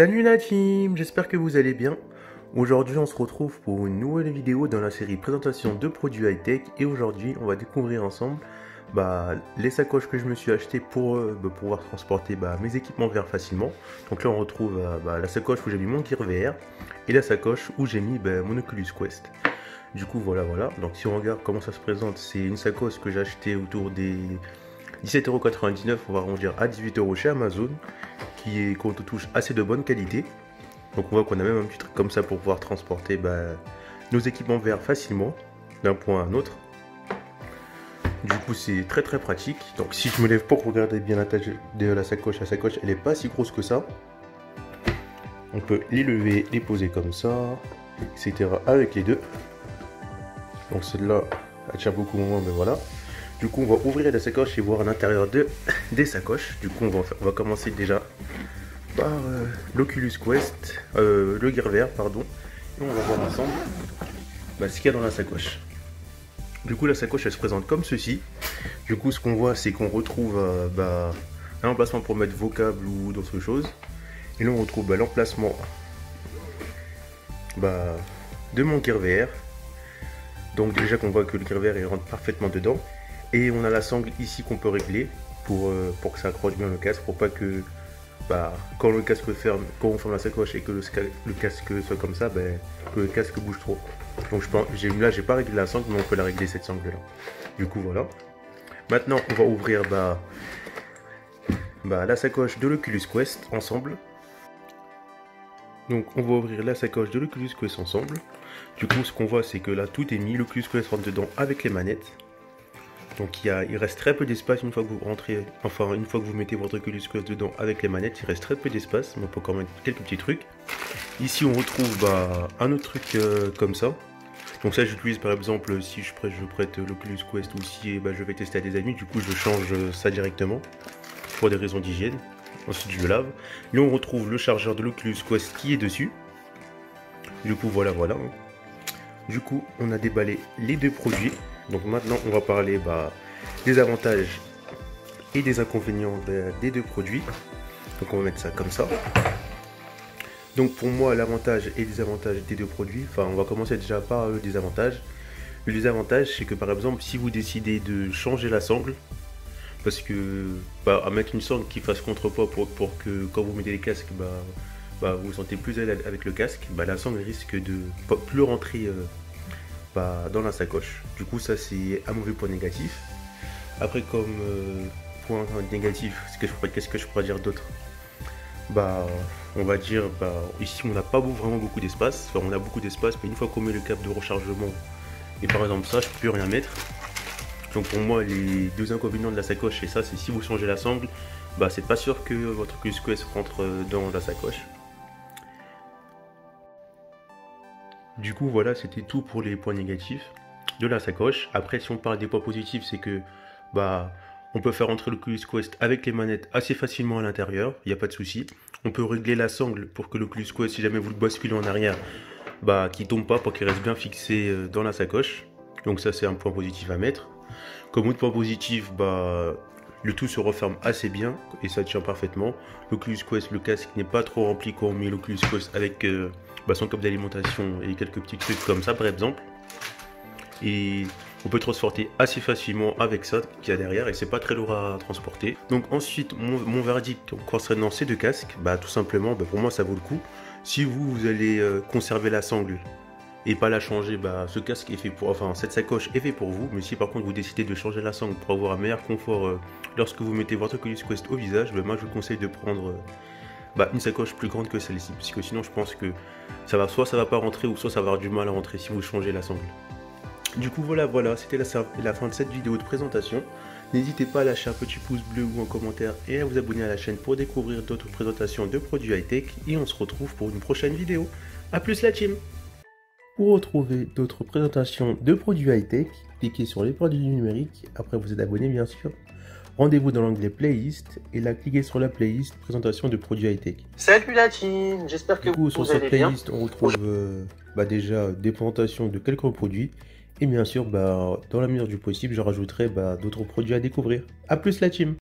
Salut la team, j'espère que vous allez bien. Aujourd'hui on se retrouve pour une nouvelle vidéo dans la série présentation de produits high-tech et aujourd'hui on va découvrir ensemble les sacoches que je me suis acheté pour pouvoir transporter mes équipements VR facilement. Donc là on retrouve la sacoche où j'ai mis mon Gear VR et la sacoche où j'ai mis mon Oculus Quest. Du coup voilà, donc si on regarde comment ça se présente, c'est une sacoche que j'ai acheté autour des 17,99€, on va arrondir à 18€ chez Amazon, qui est quand on touche assez de bonne qualité. Donc on voit qu'on a même un petit truc comme ça pour pouvoir transporter nos équipements VR facilement d'un point à un autre. Du coup c'est très pratique. Donc si je me lève pour regarder bien la taille de la sacoche elle n'est pas si grosse que ça. On peut les lever, les poser comme ça, etc. avec les deux. Donc celle-là elle tient beaucoup moins, mais voilà. Du coup on va ouvrir la sacoche et voir à l'intérieur des sacoches. Du coup on va commencer déjà par l'Oculus Quest, le Gear VR pardon, et on va voir ensemble ce qu'il y a dans la sacoche. Du coup la sacoche elle se présente comme ceci. Du coup ce qu'on voit c'est qu'on retrouve un emplacement pour mettre vos câbles ou d'autres choses, et là on retrouve l'emplacement de mon Gear VR. Donc déjà qu'on voit que le Gear VR il rentre parfaitement dedans, et on a la sangle ici qu'on peut régler pour que ça accroche bien le casque, pour pas que quand le casque ferme, quand on ferme la sacoche et que le casque soit comme ça, que le casque bouge trop. Donc là j'ai pas réglé la sangle, mais on peut la régler cette sangle là. Du coup voilà. Maintenant on va ouvrir la sacoche de l'Oculus Quest ensemble. Donc on va ouvrir la sacoche de l'Oculus Quest ensemble. Du coup ce qu'on voit c'est que là tout est mis, l'Oculus Quest rentre dedans avec les manettes. Donc il reste très peu d'espace une fois que vous rentrez, enfin une fois que vous mettez votre Oculus Quest dedans avec les manettes, il reste très peu d'espace, mais on peut quand même mettre quelques petits trucs. Ici on retrouve un autre truc comme ça. Donc ça j'utilise par exemple si je prête l'Oculus Quest ou si je vais tester à des amis, du coup je change ça directement pour des raisons d'hygiène. Ensuite je le lave. Là on retrouve le chargeur de l'Oculus Quest qui est dessus. Du coup voilà. Du coup on a déballé les deux produits. Donc maintenant on va parler des avantages et des inconvénients des deux produits. Donc on va mettre ça comme ça. Donc pour moi l'avantage et désavantage des deux produits, on va commencer déjà par le désavantage. Le désavantage c'est que par exemple si vous décidez de changer la sangle, parce que à mettre une sangle qui fasse contrepoids pour que quand vous mettez les casques, vous vous sentez plus à l'aise avec le casque, la sangle risque de plus rentrer dans la sacoche. Du coup ça c'est un mauvais point négatif. Après comme point négatif, qu'est-ce que je pourrais dire d'autre? On va dire ici on n'a pas vraiment beaucoup d'espace. On a beaucoup d'espace, mais une fois qu'on met le câble de rechargement et par exemple ça je peux plus rien mettre. Donc pour moi les deux inconvénients de la sacoche c'est ça, c'est si vous changez la sangle, c'est pas sûr que votre Oculus Quest rentre dans la sacoche. Du coup voilà, c'était tout pour les points négatifs de la sacoche. Après si on parle des points positifs, c'est que on peut faire rentrer l'Oculus Quest avec les manettes assez facilement à l'intérieur, il n'y a pas de souci. On peut régler la sangle pour que l'Oculus Quest, si jamais vous le basculez en arrière, qu'il tombe pas, pour qu'il reste bien fixé dans la sacoche. Donc ça c'est un point positif à mettre. Comme autre point positif, le tout se referme assez bien et ça tient parfaitement. L'Oculus Quest, le casque n'est pas trop rempli quand on met l'Oculus Quest avec son câble d'alimentation et quelques petits trucs comme ça par exemple. Et on peut transporter assez facilement avec ça qu'il y a derrière et c'est pas très lourd à transporter. Donc ensuite mon verdict concernant ces deux casques, tout simplement pour moi ça vaut le coup. Si vous allez conserver la sangle et pas la changer, ce casque est fait cette sacoche est fait pour vous. Mais si par contre vous décidez de changer la sangle pour avoir un meilleur confort lorsque vous mettez votre Oculus Quest au visage, moi je vous conseille de prendre une sacoche plus grande que celle-ci, parce que sinon je pense que soit ça va pas rentrer ou soit ça va avoir du mal à rentrer si vous changez la sangle. Du coup voilà, c'était la fin de cette vidéo de présentation. N'hésitez pas à lâcher un petit pouce bleu ou un commentaire et à vous abonner à la chaîne pour découvrir d'autres présentations de produits high-tech, et on se retrouve pour une prochaine vidéo. A plus la team! Pour retrouver d'autres présentations de produits high-tech, cliquez sur les produits numériques, après vous êtes abonné bien sûr. Rendez-vous dans l'onglet playlist et là cliquez sur la playlist présentation de produits high-tech. Salut la team, j'espère que vous allez bien. Sur cette playlist on retrouve déjà des présentations de quelques produits. Et bien sûr, dans la mesure du possible, je rajouterai d'autres produits à découvrir. A plus la team!